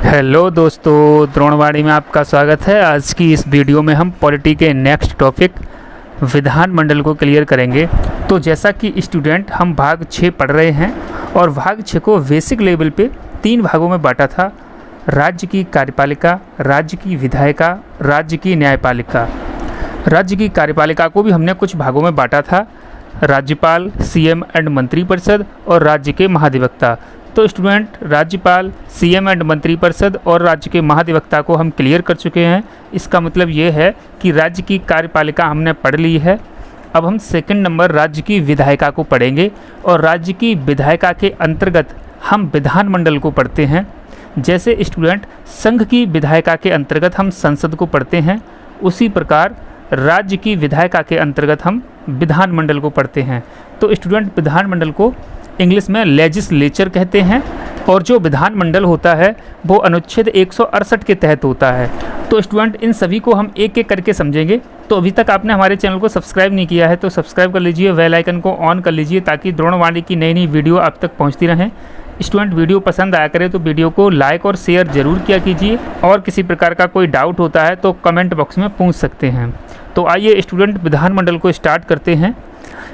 Hello दोस्तों, द्रोणवाणी में आपका स्वागत है। आज की इस वीडियो में हम पॉलिटी के नेक्स्ट टॉपिक विधानमंडल को क्लियर करेंगे। तो जैसा कि स्टूडेंट हम भाग 6 पढ़ रहे हैं और भाग 6 को बेसिक लेवल पे 3 भागों में बांटा था। राज्य की कार्यपालिका, राज्य की विधायिका, राज्य की न्यायपालिका। राज्य की कार्यपालिका को भी हमने कुछ भागों में बांटा था, राज्यपाल, सीएम एंड मंत्रिपरिषद और राज्य के महाधिवक्ता। तो स्टूडेंट, राज्यपाल, सीएम एंड मंत्रिपरिषद और राज्य के महाधिवक्ता को हम क्लियर कर चुके हैं। इसका मतलब ये है कि राज्य की कार्यपालिका हमने पढ़ ली है। अब हम सेकंड नंबर राज्य की विधायिका को पढ़ेंगे और राज्य की विधायिका के अंतर्गत हम विधानमंडल को पढ़ते हैं। जैसे स्टूडेंट संघ की विधायिका के अंतर्गत हम संसद को पढ़ते हैं, उसी प्रकार राज्य की विधायिका के अंतर्गत हम विधानमंडल को पढ़ते हैं। तो स्टूडेंट, विधानमंडल को इंग्लिश में लेजिस्लेचर कहते हैं और जो विधानमंडल होता है वो अनुच्छेद 168 के तहत होता है। तो स्टूडेंट, इन सभी को हम एक एक करके समझेंगे। तो अभी तक आपने हमारे चैनल को सब्सक्राइब नहीं किया है तो सब्सक्राइब कर लीजिए, बेल आइकन को ऑन कर लीजिए ताकि द्रोणवाणी की नई नई वीडियो आप तक पहुंचती रहें। स्टूडेंट, वीडियो पसंद आया करे तो वीडियो को लाइक और शेयर ज़रूर किया कीजिए और किसी प्रकार का कोई डाउट होता है तो कमेंट बॉक्स में पूछ सकते हैं। तो आइए स्टूडेंट, विधानमंडल को स्टार्ट करते हैं।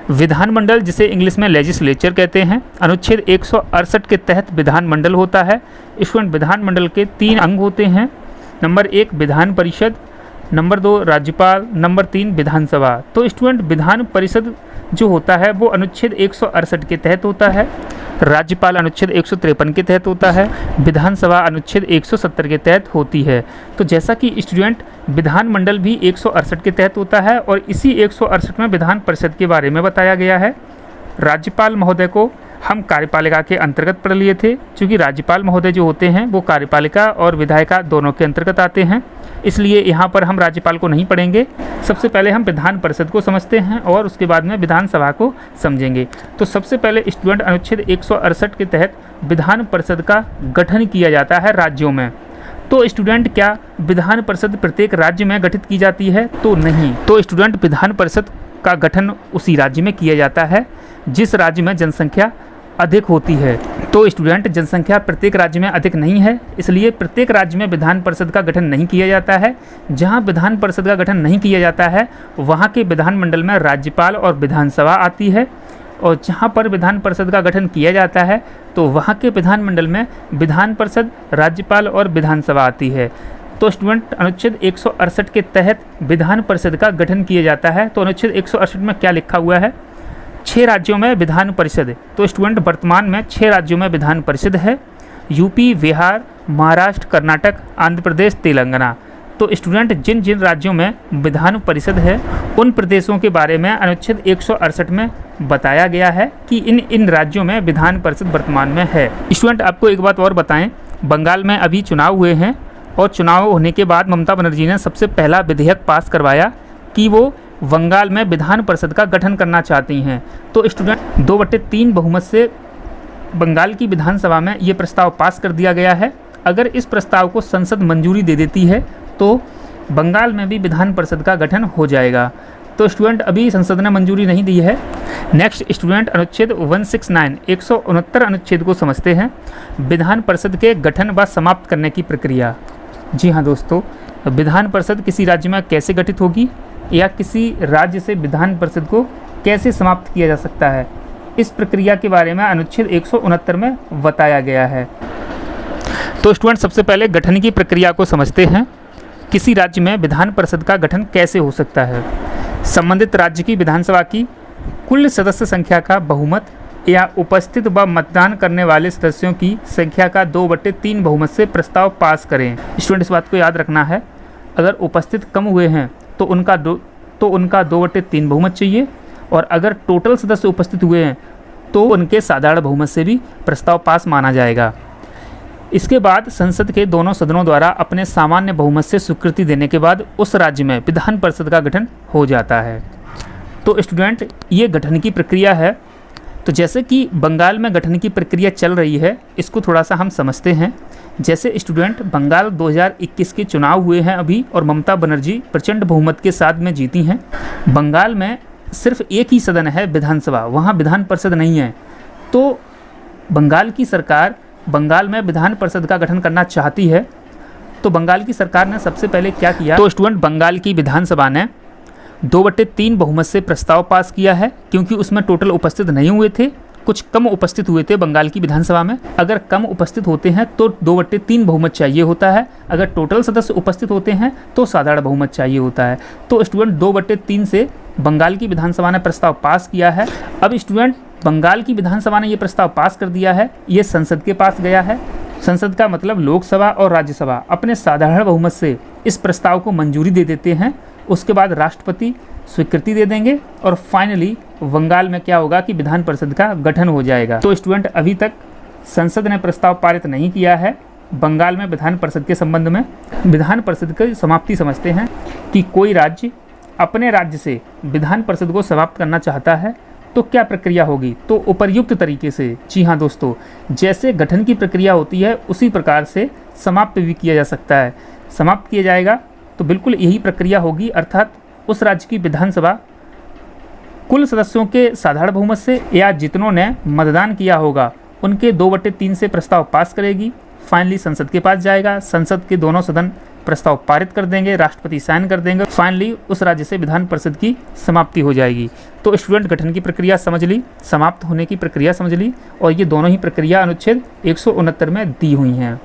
विधानमंडल, जिसे इंग्लिश में लेजिस्लेचर कहते हैं, अनुच्छेद 168 के तहत विधानमंडल होता है। स्टूडेंट, विधानमंडल के 3 अंग होते हैं। नंबर 1 विधान परिषद, नंबर 2 राज्यपाल, नंबर 3 विधानसभा। तो स्टूडेंट, विधान परिषद जो होता है वो अनुच्छेद 168 के तहत होता है, राज्यपाल अनुच्छेद 153 के तहत होता है, विधानसभा अनुच्छेद 170 के तहत होती है। तो जैसा कि स्टूडेंट, विधानमंडल भी 168 के तहत होता है और इसी 168 में विधान परिषद के बारे में बताया गया है। राज्यपाल महोदय को हम कार्यपालिका के अंतर्गत पढ़ लिए थे, क्योंकि राज्यपाल महोदय जो होते हैं वो कार्यपालिका और विधायिका दोनों के अंतर्गत आते हैं, इसलिए यहाँ पर हम राज्यपाल को नहीं पढ़ेंगे। सबसे पहले हम विधान परिषद को समझते हैं और उसके बाद में विधानसभा को समझेंगे। तो सबसे पहले स्टूडेंट, अनुच्छेद 168 के तहत विधान परिषद का गठन किया जाता है राज्यों में। तो स्टूडेंट, क्या विधान परिषद प्रत्येक राज्य में गठित की जाती है? तो नहीं। तो स्टूडेंट, विधान परिषद का गठन उसी राज्य में किया जाता है जिस राज्य में जनसंख्या अधिक होती है। तो स्टूडेंट, जनसंख्या प्रत्येक राज्य में अधिक नहीं है, इसलिए प्रत्येक राज्य में विधान परिषद का गठन नहीं किया जाता है। जहां विधान परिषद का गठन नहीं किया जाता है वहां के विधानमंडल में राज्यपाल और विधानसभा आती है, और जहां पर विधान परिषद का गठन किया जाता है तो वहां के विधानमंडल में विधान परिषद, राज्यपाल और विधानसभा आती है। तो स्टूडेंट, अनुच्छेद 168 के तहत विधान परिषद का गठन किया जाता है। तो अनुच्छेद 168 में क्या लिखा हुआ है? 6 राज्यों में विधान परिषद। तो स्टूडेंट, वर्तमान में 6 राज्यों में विधान परिषद है, यूपी, बिहार, महाराष्ट्र, कर्नाटक, आंध्र प्रदेश, तेलंगाना। तो स्टूडेंट, जिन जिन राज्यों में विधान परिषद है उन प्रदेशों के बारे में अनुच्छेद 168 में बताया गया है कि इन इन राज्यों में विधान परिषद वर्तमान में है। स्टूडेंट, आपको एक बात और बताएं, बंगाल में अभी चुनाव हुए हैं और चुनाव होने के बाद ममता बनर्जी ने सबसे पहला विधेयक पास करवाया कि वो बंगाल में विधान परिषद का गठन करना चाहती हैं। तो स्टूडेंट, 2/3 बहुमत से बंगाल की विधानसभा में ये प्रस्ताव पास कर दिया गया है। अगर इस प्रस्ताव को संसद मंजूरी दे देती है तो बंगाल में भी विधान परिषद का गठन हो जाएगा। तो स्टूडेंट, अभी संसद ने मंजूरी नहीं दी है। नेक्स्ट स्टूडेंट, अनुच्छेद 169 169 अनुच्छेद को समझते हैं, विधान परिषद के गठन व समाप्त करने की प्रक्रिया। जी हाँ दोस्तों, विधान परिषद किसी राज्य में कैसे गठित होगी या किसी राज्य से विधान परिषद को कैसे समाप्त किया जा सकता है, इस प्रक्रिया के बारे में अनुच्छेद 169 में बताया गया है। तो स्टूडेंट, सबसे पहले गठन की प्रक्रिया को समझते हैं। किसी राज्य में विधान परिषद का गठन कैसे हो सकता है? संबंधित राज्य की विधानसभा की कुल सदस्य संख्या का बहुमत या उपस्थित व मतदान करने वाले सदस्यों की संख्या का 2/3 बहुमत से प्रस्ताव पास करें। स्टूडेंट, इस बात को याद रखना है, अगर उपस्थित कम हुए हैं तो उनका 2/3 बहुमत चाहिए, और अगर टोटल सदस्य उपस्थित हुए हैं तो उनके साधारण बहुमत से भी प्रस्ताव पास माना जाएगा। इसके बाद संसद के दोनों सदनों द्वारा अपने सामान्य बहुमत से स्वीकृति देने के बाद उस राज्य में विधान परिषद का गठन हो जाता है। तो स्टूडेंट, ये गठन की प्रक्रिया है। तो जैसे कि बंगाल में गठन की प्रक्रिया चल रही है, इसको थोड़ा सा हम समझते हैं। जैसे स्टूडेंट, बंगाल 2021 के चुनाव हुए हैं अभी और ममता बनर्जी प्रचंड बहुमत के साथ में जीती हैं। बंगाल में सिर्फ एक ही सदन है विधानसभा, वहाँ विधान परिषद नहीं है। तो बंगाल की सरकार बंगाल में विधान परिषद का गठन करना चाहती है, तो बंगाल की सरकार ने सबसे पहले क्या किया, तो स्टूडेंट बंगाल की विधानसभा ने 2/3 बहुमत से प्रस्ताव पास किया है, क्योंकि उसमें टोटल उपस्थित नहीं हुए थे, कुछ कम उपस्थित हुए थे बंगाल की विधानसभा में। अगर कम उपस्थित होते हैं तो 2/3 बहुमत चाहिए होता है, अगर टोटल सदस्य उपस्थित होते हैं तो साधारण बहुमत चाहिए होता है। तो स्टूडेंट 2/3 से बंगाल की विधानसभा ने प्रस्ताव पास किया है। अब स्टूडेंट बंगाल की विधानसभा ने ये प्रस्ताव पास कर दिया है, ये संसद के पास गया है। संसद का मतलब लोकसभा और राज्यसभा अपने साधारण बहुमत से इस प्रस्ताव को मंजूरी दे देते हैं। उसके बाद राष्ट्रपति स्वीकृति दे देंगे और फाइनली बंगाल में क्या होगा कि विधान परिषद का गठन हो जाएगा। तो स्टूडेंट अभी तक संसद ने प्रस्ताव पारित नहीं किया है बंगाल में विधान परिषद के संबंध में। विधान परिषद की समाप्ति समझते हैं कि कोई राज्य अपने राज्य से विधान परिषद को समाप्त करना चाहता है तो क्या प्रक्रिया होगी, तो उपर्युक्त तरीके से, जी हाँ दोस्तों, जैसे गठन की प्रक्रिया होती है उसी प्रकार से समाप्त भी किया जा सकता है। समाप्त किया जाएगा तो बिल्कुल यही प्रक्रिया होगी, अर्थात उस राज्य की विधानसभा कुल सदस्यों के साधारण बहुमत से या जितनों ने मतदान किया होगा उनके 2/3 से प्रस्ताव पास करेगी। फाइनली संसद के पास जाएगा, संसद के दोनों सदन प्रस्ताव पारित कर देंगे, राष्ट्रपति साइन कर देंगे, फाइनली उस राज्य से विधान परिषद की समाप्ति हो जाएगी। तो स्टूडेंट गठन की प्रक्रिया समझ ली, समाप्त होने की प्रक्रिया समझ ली, और ये दोनों ही प्रक्रिया अनुच्छेद 169 में दी हुई हैं।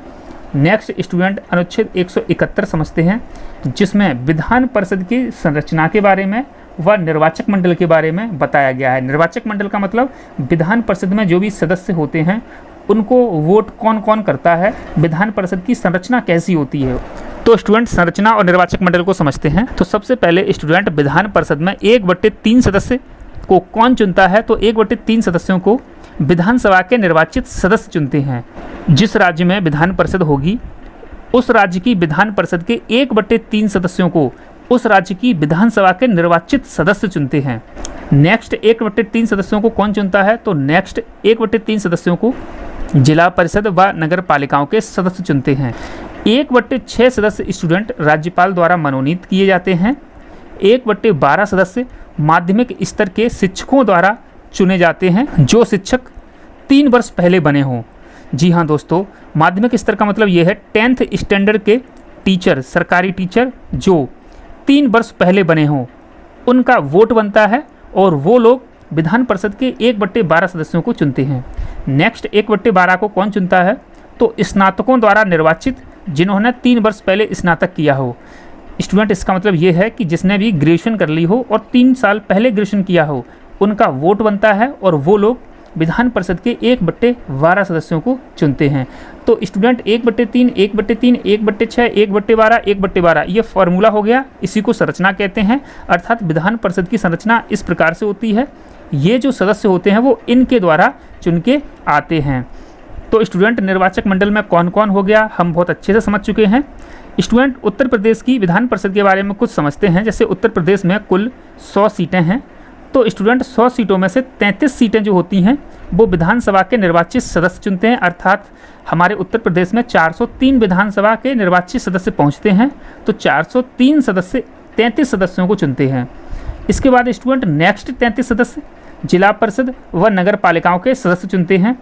नेक्स्ट स्टूडेंट अनुच्छेद 171 समझते हैं, जिसमें विधान परिषद की संरचना के बारे में व निर्वाचक मंडल के बारे में बताया गया है। निर्वाचक मंडल का मतलब विधान परिषद में जो भी सदस्य होते हैं उनको वोट कौन कौन करता है, विधान परिषद की संरचना कैसी होती है। तो स्टूडेंट संरचना और निर्वाचक मंडल को समझते हैं। तो सबसे पहले स्टूडेंट विधान परिषद में 1/3 सदस्य को कौन चुनता है, तो 1/3 सदस्यों को विधानसभा के निर्वाचित सदस्य चुनते हैं। जिस राज्य में विधान परिषद होगी उस राज्य की विधान परिषद के 1/3 सदस्यों को उस राज्य की विधानसभा के निर्वाचित सदस्य चुनते हैं। नेक्स्ट 1/3 सदस्यों को कौन चुनता है, तो नेक्स्ट 1/3 सदस्यों को जिला परिषद व नगर पालिकाओं के सदस्य चुनते हैं। 1/6 सदस्य स्टूडेंट राज्यपाल द्वारा मनोनीत किए जाते हैं। 1/12 सदस्य माध्यमिक स्तर के शिक्षकों द्वारा चुने जाते हैं, जो शिक्षक 3 वर्ष पहले बने हों। जी हाँ दोस्तों, माध्यमिक स्तर का मतलब ये है 10th स्टैंडर्ड के टीचर, सरकारी टीचर जो 3 वर्ष पहले बने हों, उनका वोट बनता है और वो लोग विधान परिषद के 1/12 सदस्यों को चुनते हैं। नेक्स्ट 1/12 को कौन चुनता है, तो स्नातकों द्वारा निर्वाचित जिन्होंने 3 वर्ष पहले स्नातक किया हो। स्टूडेंट इसका मतलब ये है कि जिसने भी ग्रेजुएशन कर ली हो और 3 साल पहले ग्रेजुएशन किया हो, उनका वोट बनता है और वो लोग विधान परिषद के 1/12 सदस्यों को चुनते हैं। तो स्टूडेंट 1/3, 1/3, 1/6, 1/12, 1/12 ये फार्मूला हो गया, इसी को संरचना कहते हैं। अर्थात विधान परिषद की संरचना इस प्रकार से होती है, ये जो सदस्य होते हैं वो इनके द्वारा चुन के आते हैं। तो स्टूडेंट निर्वाचक मंडल में कौन कौन हो गया हम बहुत अच्छे से समझ चुके हैं। स्टूडेंट उत्तर प्रदेश की विधान परिषद के बारे में कुछ समझते हैं। जैसे उत्तर प्रदेश में कुल 100 सीटें हैं, तो स्टूडेंट 100 सीटों में से 33 सीटें जो होती हैं वो विधानसभा के निर्वाचित सदस्य चुनते हैं। अर्थात हमारे उत्तर प्रदेश में 403 विधानसभा के निर्वाचित सदस्य पहुंचते हैं, तो 403 सदस्य 33 सदस्यों को चुनते हैं। इसके बाद स्टूडेंट नेक्स्ट 33 सदस्य जिला परिषद व नगर पालिकाओं के सदस्य चुनते हैं।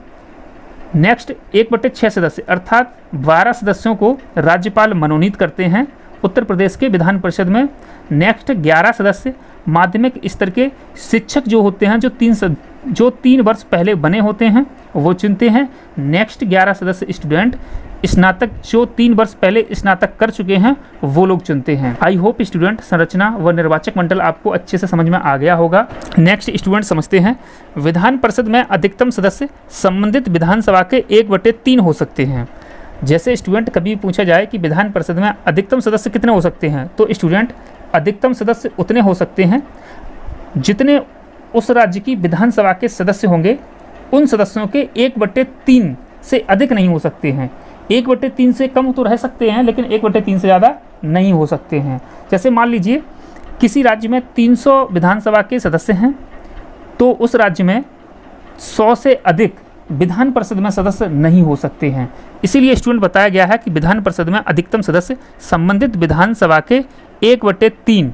नेक्स्ट 1/6 सदस्य अर्थात 12 सदस्यों को राज्यपाल मनोनीत करते हैं उत्तर प्रदेश के विधान परिषद में। नेक्स्ट 11 सदस्य माध्यमिक स्तर के शिक्षक जो होते हैं, जो 3 वर्ष पहले बने होते हैं, वो चुनते हैं। नेक्स्ट 11 सदस्य स्टूडेंट स्नातक जो 3 वर्ष पहले स्नातक कर चुके हैं वो लोग चुनते हैं। आई होप स्टूडेंट संरचना व निर्वाचक मंडल आपको अच्छे से समझ में आ गया होगा। नेक्स्ट स्टूडेंट समझते हैं विधान परिषद में अधिकतम सदस्य संबंधित विधानसभा के 1/3 हो सकते हैं। जैसे स्टूडेंट कभी पूछा जाए कि विधान परिषद में अधिकतम सदस्य कितने हो सकते हैं, तो स्टूडेंट अधिकतम सदस्य उतने हो सकते हैं जितने उस राज्य की विधानसभा के सदस्य होंगे, उन सदस्यों के 1/3 से अधिक नहीं हो सकते हैं। 1/3 से कम तो रह सकते हैं, लेकिन 1/3 से ज़्यादा नहीं हो सकते हैं। जैसे मान लीजिए किसी राज्य में 300 विधानसभा के सदस्य हैं, तो उस राज्य में 100 से अधिक विधान परिषद में सदस्य नहीं हो सकते हैं। इसीलिए स्टूडेंट बताया गया है कि विधान परिषद में अधिकतम सदस्य संबंधित विधानसभा के 1/3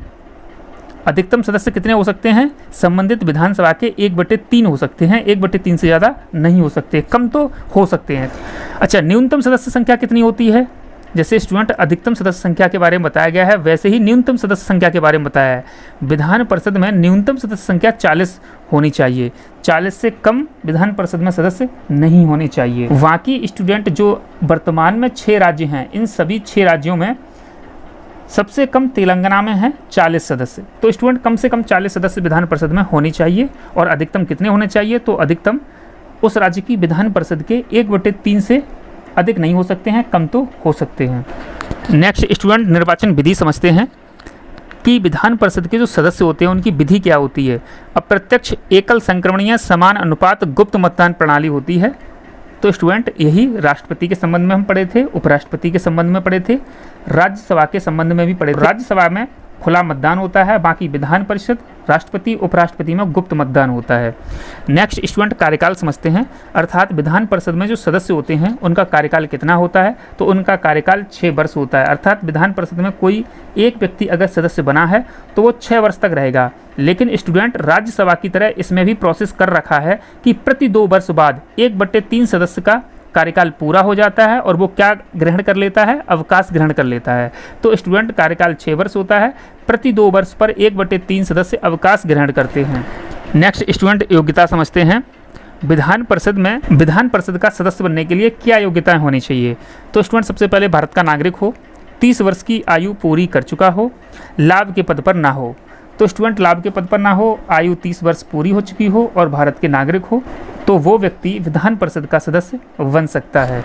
अधिकतम सदस्य कितने हो सकते हैं? संबंधित विधानसभा के 1/3 हो सकते हैं, 1/3 से ज़्यादा नहीं हो सकते, कम तो हो सकते हैं। अच्छा, न्यूनतम सदस्य संख्या कितनी होती है? जैसे स्टूडेंट अधिकतम सदस्य संख्या के बारे में बताया गया है, वैसे ही न्यूनतम सदस्य संख्या के बारे में बताया है। विधान परिषद में न्यूनतम सदस्य संख्या 40 होनी चाहिए, 40 से कम विधान परिषद में सदस्य नहीं होने चाहिए। बाकी स्टूडेंट जो वर्तमान में 6 राज्य हैं, इन सभी 6 राज्यों में सबसे कम तेलंगाना में है 40 सदस्य। तो स्टूडेंट कम से कम 40 सदस्य विधान परिषद में होने चाहिए। और अधिकतम कितने होने चाहिए? तो अधिकतम उस राज्य की विधान परिषद के 1/3 से अधिक नहीं हो सकते हैं, कम तो हो सकते हैं। नेक्स्ट स्टूडेंट निर्वाचन विधि समझते हैं कि विधान परिषद के जो सदस्य होते हैं उनकी विधि क्या होती है। अप्रत्यक्ष, एकल संक्रमणीय, समान अनुपात, गुप्त मतदान प्रणाली होती है। तो स्टूडेंट यही राष्ट्रपति के संबंध में हम पढ़े थे, उपराष्ट्रपति के संबंध में पढ़े थे, राज्यसभा के संबंध में भी पढ़े थे। राज्यसभा में खुला मतदान होता है, बाकी विधान परिषद, राष्ट्रपति, उपराष्ट्रपति में गुप्त मतदान होता है। नेक्स्ट स्टूडेंट कार्यकाल समझते हैं, अर्थात विधान परिषद में जो सदस्य होते हैं उनका कार्यकाल कितना होता है? तो उनका कार्यकाल 6 वर्ष होता है। अर्थात विधान परिषद में कोई एक व्यक्ति अगर सदस्य बना है तो वो 6 वर्ष तक रहेगा। लेकिन स्टूडेंट राज्यसभा की तरह इसमें भी प्रोसेस कर रखा है कि प्रति 2 वर्ष बाद 1/3 सदस्य का कार्यकाल पूरा हो जाता है और वो क्या ग्रहण कर लेता है? अवकाश ग्रहण कर लेता है। तो स्टूडेंट कार्यकाल 6 वर्ष होता है, प्रति 2 वर्ष पर 1/3 सदस्य अवकाश ग्रहण करते हैं। नेक्स्ट स्टूडेंट योग्यता समझते हैं। विधान परिषद का सदस्य बनने के लिए क्या योग्यताएं होनी चाहिए? तो स्टूडेंट सबसे पहले भारत का नागरिक हो, 30 वर्ष की आयु पूरी कर चुका हो, लाभ के पद पर ना हो। तो स्टूडेंट लाभ के पद पर ना हो, आयु 30 वर्ष पूरी हो चुकी हो और भारत के नागरिक हो, तो वो व्यक्ति विधान परिषद का सदस्य बन सकता है।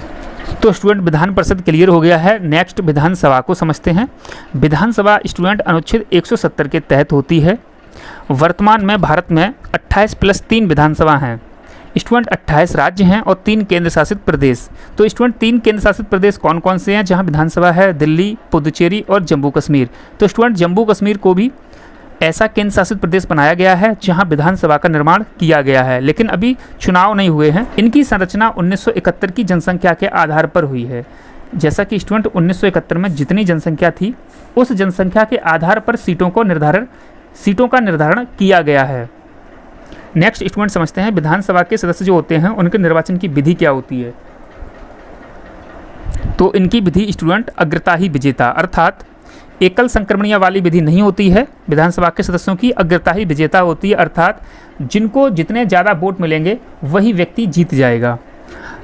तो स्टूडेंट विधान परिषद क्लियर हो गया है। नेक्स्ट विधानसभा को समझते हैं। विधानसभा स्टूडेंट अनुच्छेद 170 के तहत होती है। वर्तमान में भारत में 28 + 3 विधानसभा हैं। स्टूडेंट 28 राज्य हैं और 3 केंद्र शासित प्रदेश। तो स्टूडेंट 3 केंद्र शासित प्रदेश कौन कौन से हैं जहां विधानसभा है? दिल्ली, पुदुचेरी और जम्मू कश्मीर। तो स्टूडेंट जम्मू कश्मीर को भी ऐसा केंद्र शासित प्रदेश बनाया गया है जहां विधानसभा का निर्माण किया गया है, लेकिन अभी चुनाव नहीं हुए हैं। इनकी संरचना 1971 की जनसंख्या के आधार पर हुई है। जैसा कि स्टूडेंट 1971 में जितनी जनसंख्या थी उस जनसंख्या के आधार पर सीटों का निर्धारण किया गया है। नेक्स्ट स्टूडेंट समझते हैं विधानसभा के सदस्य जो होते हैं उनके निर्वाचन की विधि क्या होती है। तो इनकी विधि स्टूडेंट अग्रता ही विजेता, अर्थात एकल संक्रमणीय वाली विधि नहीं होती है। विधानसभा के सदस्यों की अग्रता ही विजेता होती है, अर्थात जिनको जितने ज़्यादा वोट मिलेंगे वही व्यक्ति जीत जाएगा।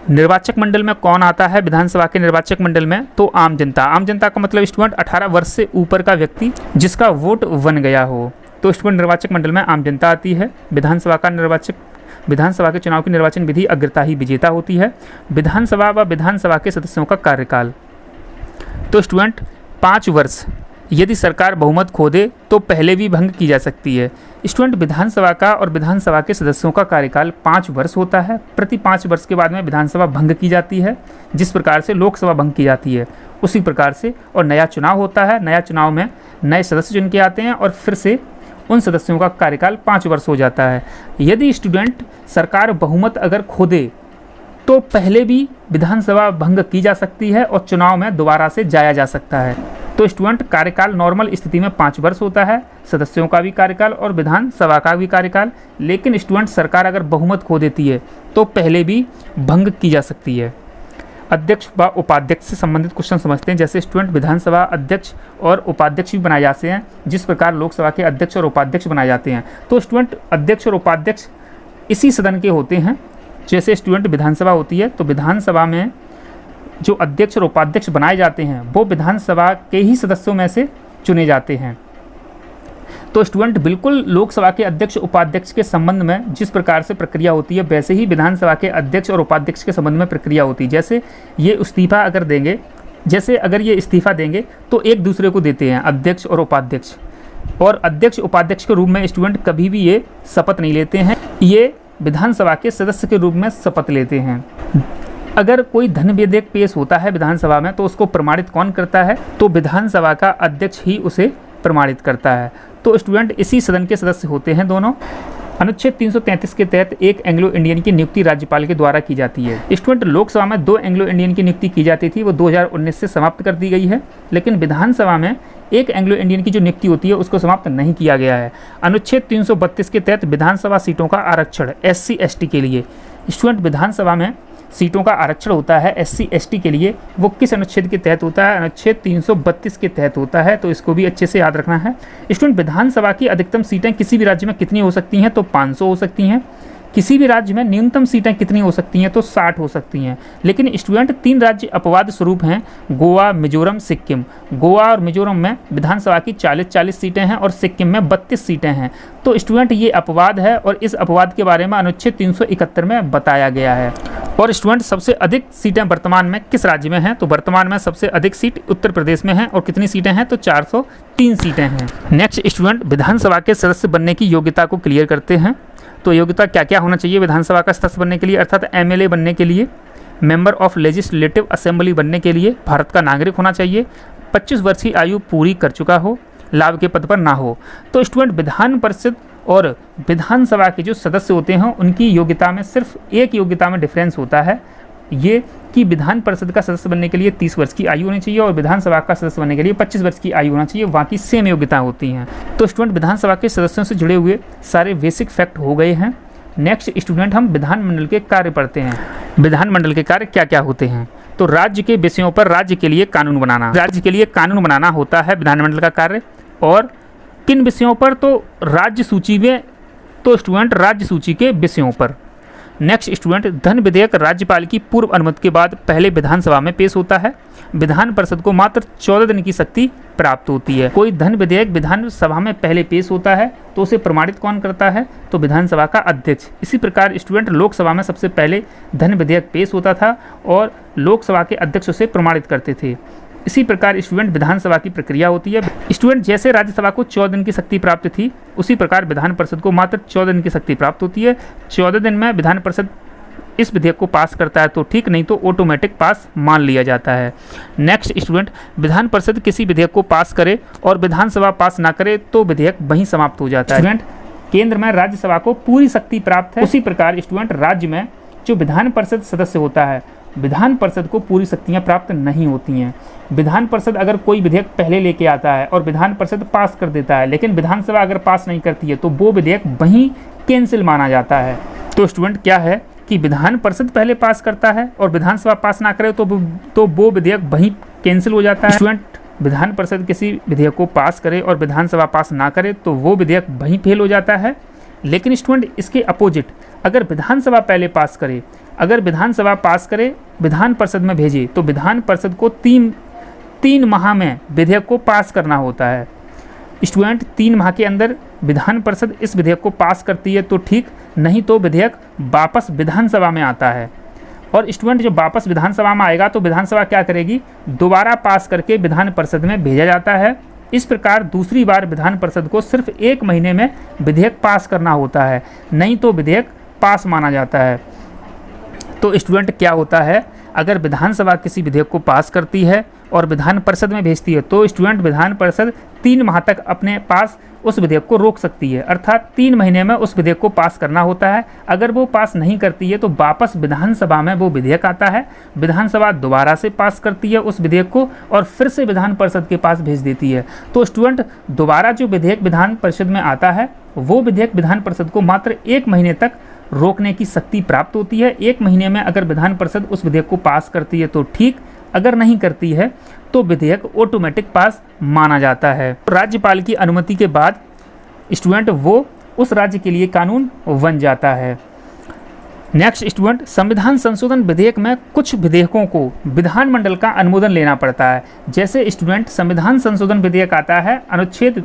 निर्वाचक मंडल में कौन आता है? विधानसभा के निर्वाचक मंडल में तो आम जनता। आम जनता का मतलब स्टूडेंट 18 वर्ष से ऊपर का व्यक्ति जिसका वोट बन गया हो, तो स्टूडेंट निर्वाचक मंडल में आम जनता आती है। विधानसभा के चुनाव की निर्वाचन विधि अग्रता ही विजेता होती है। विधानसभा व विधानसभा के सदस्यों का कार्यकाल, तो स्टूडेंट 5 वर्ष। यदि सरकार बहुमत खो दे तो पहले भी भंग की जा सकती है। स्टूडेंट विधानसभा का और विधानसभा के सदस्यों का कार्यकाल 5 वर्ष होता है। प्रति 5 वर्ष के बाद में विधानसभा भंग की जाती है। जिस प्रकार से लोकसभा भंग की जाती है उसी प्रकार से और नया चुनाव होता है। नया चुनाव में नए सदस्य चुन के आते हैं और फिर से उन सदस्यों का कार्यकाल 5 वर्ष हो जाता है। यदि स्टूडेंट सरकार बहुमत अगर खो दे तो पहले भी विधानसभा भंग की जा सकती है और चुनाव में दोबारा से जाया जा सकता है। तो स्टूडेंट कार्यकाल नॉर्मल स्थिति में 5 वर्ष होता है, सदस्यों का भी कार्यकाल और विधानसभा का भी कार्यकाल। लेकिन स्टूडेंट सरकार अगर बहुमत खो देती है तो पहले भी भंग की जा सकती है। अध्यक्ष व उपाध्यक्ष से संबंधित क्वेश्चन समझते हैं। जैसे स्टूडेंट विधानसभा अध्यक्ष और उपाध्यक्ष भी बनाए जाते हैं, जिस प्रकार लोकसभा के अध्यक्ष और उपाध्यक्ष बनाए जाते हैं। तो स्टूडेंट अध्यक्ष और उपाध्यक्ष इसी सदन के होते हैं। जैसे स्टूडेंट विधानसभा होती है तो विधानसभा में जो अध्यक्ष और उपाध्यक्ष बनाए जाते हैं वो विधानसभा के ही सदस्यों में से चुने जाते हैं। तो स्टूडेंट बिल्कुल लोकसभा के अध्यक्ष उपाध्यक्ष के संबंध में जिस प्रकार से प्रक्रिया होती है वैसे ही विधानसभा के अध्यक्ष और उपाध्यक्ष के संबंध में प्रक्रिया होती है। जैसे ये इस्तीफा अगर देंगे, अगर ये इस्तीफा देंगे तो एक दूसरे को देते हैं अध्यक्ष और उपाध्यक्ष, और अध्यक्ष उपाध्यक्ष के रूप में स्टूडेंट कभी भी ये शपथ नहीं लेते हैं, ये विधानसभा के सदस्य के रूप में शपथ लेते हैं। अगर कोई धन विधेयक पेश होता है विधानसभा में तो उसको प्रमाणित कौन करता है? तो विधानसभा का अध्यक्ष ही उसे प्रमाणित करता है। तो स्टूडेंट इसी सदन के सदस्य होते हैं दोनों। अनुच्छेद 333 के तहत एक एंग्लो इंडियन की नियुक्ति राज्यपाल के द्वारा की जाती है। स्टूडेंट लोकसभा में 2 एंग्लो इंडियन की नियुक्ति की जाती थी, वो 2019 से समाप्त कर दी गई है। लेकिन विधानसभा में एक एंग्लो इंडियन की जो नियुक्ति होती है उसको समाप्त नहीं किया गया है। अनुच्छेद 332 के तहत विधानसभा सीटों का आरक्षण SC ST के लिए, स्टूडेंट विधानसभा में सीटों का आरक्षण होता है SC ST के लिए, वो किस अनुच्छेद के तहत होता है? अनुच्छेद 332 के तहत होता है, तो इसको भी अच्छे से याद रखना है। स्टूडेंट विधानसभा की अधिकतम सीटें किसी भी राज्य में कितनी हो सकती हैं? तो 500 हो सकती हैं। किसी भी राज्य में न्यूनतम सीटें कितनी हो सकती हैं? तो 60 हो सकती हैं। लेकिन स्टूडेंट 3 राज्य अपवाद स्वरूप हैं, गोवा, मिजोरम, सिक्किम। गोवा और मिजोरम में विधानसभा की 40 सीटें हैं और सिक्किम में 32 सीटें हैं। तो स्टूडेंट ये अपवाद है और इस अपवाद के बारे में अनुच्छेद 371 में बताया गया है। और स्टूडेंट सबसे अधिक सीटें वर्तमान में किस राज्य में हैं? तो वर्तमान में सबसे अधिक सीट उत्तर प्रदेश में हैं और कितनी सीटें हैं? तो 403 सीटें हैं। नेक्स्ट स्टूडेंट विधानसभा के सदस्य बनने की योग्यता को क्लियर करते हैं। तो योग्यता क्या क्या होना चाहिए विधानसभा का सदस्य बनने के लिए? अर्थात MLA बनने के लिए, मेंबर ऑफ लेजिस्लेटिव असेंबली बनने के लिए भारत का नागरिक होना चाहिए, 25 वर्ष की आयु पूरी कर चुका हो, लाभ के पद पर ना हो। तो स्टूडेंट विधान परिषद और विधानसभा के जो सदस्य होते हैं उनकी योग्यता में सिर्फ एक योग्यता में डिफरेंस होता है, ये कि विधान परिषद का सदस्य बनने के लिए 30 वर्ष की आयु होनी चाहिए और विधानसभा का सदस्य बनने के लिए 25 वर्ष की आयु होना चाहिए, बाकी सेम योग्यता होती हैं। तो स्टूडेंट विधानसभा के सदस्यों से जुड़े हुए सारे बेसिक फैक्ट हो गए हैं। नेक्स्ट स्टूडेंट हम विधानमंडल के कार्य पढ़ते हैं। विधानमंडल के कार्य क्या क्या होते हैं? तो राज्य के विषयों पर राज्य के लिए कानून बनाना, राज्य के लिए कानून बनाना होता है विधानमंडल का कार्य। और किन विषयों पर? तो राज्य सूची में, तो स्टूडेंट राज्य सूची के विषयों पर। नेक्स्ट स्टूडेंट धन विधेयक राज्यपाल की पूर्व अनुमति के बाद पहले विधानसभा में पेश होता है। विधान परिषद को मात्र 14 दिन की शक्ति प्राप्त होती है। कोई धन विधेयक विधानसभा में पहले पेश होता है तो उसे प्रमाणित कौन करता है? तो विधानसभा का अध्यक्ष। इसी प्रकार स्टूडेंट लोकसभा में सबसे पहले धन विधेयक पेश होता था और लोकसभा के अध्यक्ष उसे प्रमाणित करते थे। इसी प्रकार स्टूडेंट विधानसभा की प्रक्रिया होती है। स्टूडेंट जैसे राज्यसभा को 14 दिन की शक्ति प्राप्त थी उसी प्रकार विधान परिषद को मात्र 14 दिन की शक्ति प्राप्त होती है। 14 दिन में विधान परिषद इस विधेयक को पास करता है तो ठीक, नहीं तो ऑटोमेटिक पास मान लिया जाता है। नेक्स्ट स्टूडेंट विधान परिषद किसी विधेयक को पास करे और विधानसभा पास ना करे तो विधेयक वहीं समाप्त हो जाता है। स्टूडेंट केंद्र में राज्यसभा को पूरी शक्ति प्राप्त है, उसी प्रकार स्टूडेंट राज्य में जो विधान परिषद सदस्य होता है विधान परिषद को पूरी शक्तियां प्राप्त नहीं होती हैं। विधान परिषद अगर कोई विधेयक पहले लेके आता है और विधान परिषद पास कर देता है, लेकिन विधानसभा अगर पास नहीं करती है तो वो विधेयक वहीं कैंसिल माना जाता है। तो स्टूडेंट क्या है कि विधान परिषद पहले पास करता है और विधानसभा पास ना करे तो वो विधेयक वहीं कैंसिल हो जाता है। स्टूडेंट विधान परिषद किसी विधेयक को पास करे और विधानसभा पास ना करे तो वो विधेयक वहीं फेल हो जाता है। लेकिन स्टूडेंट इसके अपोजिट, अगर विधानसभा पहले पास करे, अगर विधानसभा पास करे विधान परिषद में भेजे तो विधान परिषद को तीन माह में विधेयक को पास करना होता है। स्टूडेंट 3 माह के अंदर विधान परिषद इस विधेयक को पास करती है तो ठीक, नहीं तो विधेयक वापस विधानसभा में आता है। और स्टूडेंट जब वापस विधानसभा में आएगा तो विधानसभा क्या करेगी? दोबारा पास करके विधान परिषद में भेजा जाता है। इस प्रकार दूसरी बार विधान परिषद को सिर्फ 1 महीने में विधेयक पास करना होता है, नहीं तो विधेयक पास माना जाता है। तो स्टूडेंट क्या होता है, अगर विधानसभा किसी विधेयक को पास करती है और विधान परिषद में भेजती है तो स्टूडेंट विधान परिषद 3 माह तक अपने पास उस विधेयक को रोक सकती है, अर्थात 3 महीने में उस विधेयक को पास करना होता है। अगर वो पास नहीं करती है तो वापस विधानसभा में वो विधेयक आता है, विधानसभा दोबारा से पास करती है उस विधेयक को और फिर से विधान परिषद के पास भेज देती है। तो स्टूडेंट दोबारा जो विधेयक विधान परिषद में आता है वो विधेयक विधान परिषद को मात्र 1 महीने तक रोकने की शक्ति प्राप्त होती है। 1 महीने में अगर विधान परिषद उस विधेयक को पास करती है तो ठीक, अगर नहीं करती है तो विधेयक ऑटोमेटिक पास माना जाता है। राज्यपाल की अनुमति के बाद स्टूडेंट वो उस राज्य के लिए कानून बन जाता है। नेक्स्ट स्टूडेंट संविधान संशोधन विधेयक में कुछ विधेयकों को विधानमंडल का अनुमोदन लेना पड़ता है। जैसे स्टूडेंट संविधान संशोधन विधेयक आता है, अनुच्छेद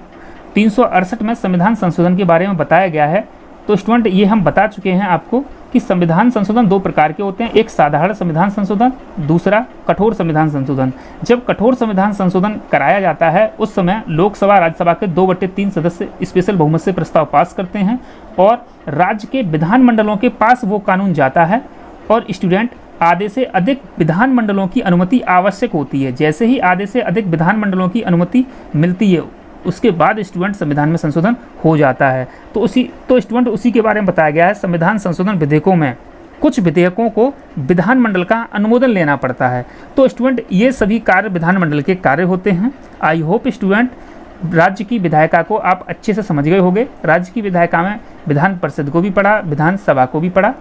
368 में संविधान संशोधन के बारे में बताया गया है। तो स्टूडेंट ये हम बता चुके हैं आपको कि संविधान संशोधन 2 प्रकार के होते हैं, एक साधारण संविधान संशोधन, दूसरा कठोर संविधान संशोधन। जब कठोर संविधान संशोधन कराया जाता है उस समय लोकसभा राज्यसभा के 2/3 सदस्य स्पेशल बहुमत से प्रस्ताव पास करते हैं और राज्य के विधानमंडलों के पास वो कानून जाता है और स्टूडेंट आधे से अधिक विधानमंडलों की अनुमति आवश्यक होती है। जैसे ही आधे से अधिक विधानमंडलों की अनुमति मिलती है उसके बाद स्टूडेंट संविधान में संशोधन हो जाता है। तो स्टूडेंट उसी के बारे में बताया गया है। संविधान संशोधन विधेयकों में कुछ विधेयकों को विधानमंडल का अनुमोदन लेना पड़ता है। तो स्टूडेंट ये सभी कार्य विधानमंडल के कार्य होते हैं। आई होप स्टूडेंट राज्य की विधायिका को आप अच्छे से समझ गए होंगे। राज्य की विधायिका में विधान परिषद को भी पढ़ा, विधानसभा को भी पढ़ा।